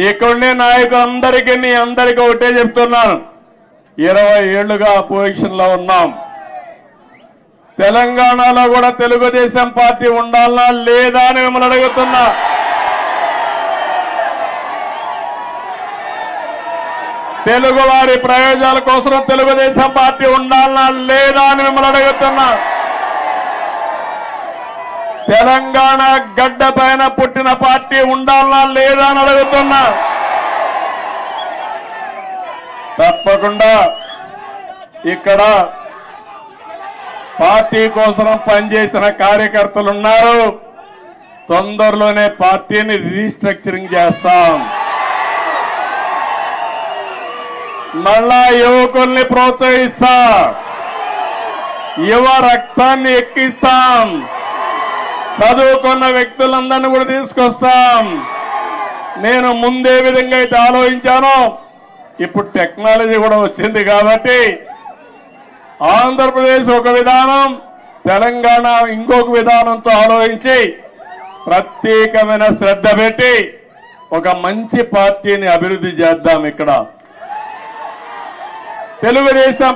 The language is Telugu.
ఇక్కడుండే నాయకులందరికీ మీ అందరికీ ఒకటే చెప్తున్నాను, 20 ఏళ్లుగా అపోజిషన్ లో ఉన్నాం. తెలంగాణలో కూడా తెలుగుదేశం పార్టీ ఉండాలనా లేదా అని మిమ్మల్ని అడుగుతున్నా. తెలుగు వారి ప్రయోజనాల కోసం తెలుగుదేశం పార్టీ ఉండాలనా లేదా అని మిమ్మల్ని అడుగుతున్నా. తెలంగాణ గడ్డ పైన పుట్టిన పార్టీ ఉండాలనా లేదా అని అడుగుతున్నా. తప్పకుండా ఇక్కడ పార్టీ కోసం పనిచేసిన కార్యకర్తలు ఉన్నారు. తొందరలోనే పార్టీని రీస్ట్రక్చరింగ్ చేస్తాం. మళ్ళా యువకుల్ని ప్రోత్సహిస్తాం, యువ రక్తాన్ని ఎక్కిస్తాం, చదువుకున్న వ్యక్తులందరినీ కూడా తీసుకొస్తాం. నేను ముందే విధంగా అయితే ఆలోచించానో ఇప్పుడు టెక్నాలజీ కూడా వచ్చింది కాబట్టి ఆంధ్రప్రదేశ్ ఒక విధానం, తెలంగాణ ఇంకొక విధానంతో ఆలోచించి ప్రత్యేకమైన శ్రద్ధ పెట్టి ఒక మంచి పార్టీని అభివృద్ధి చేద్దాం. ఇక్కడ తెలుగుదేశం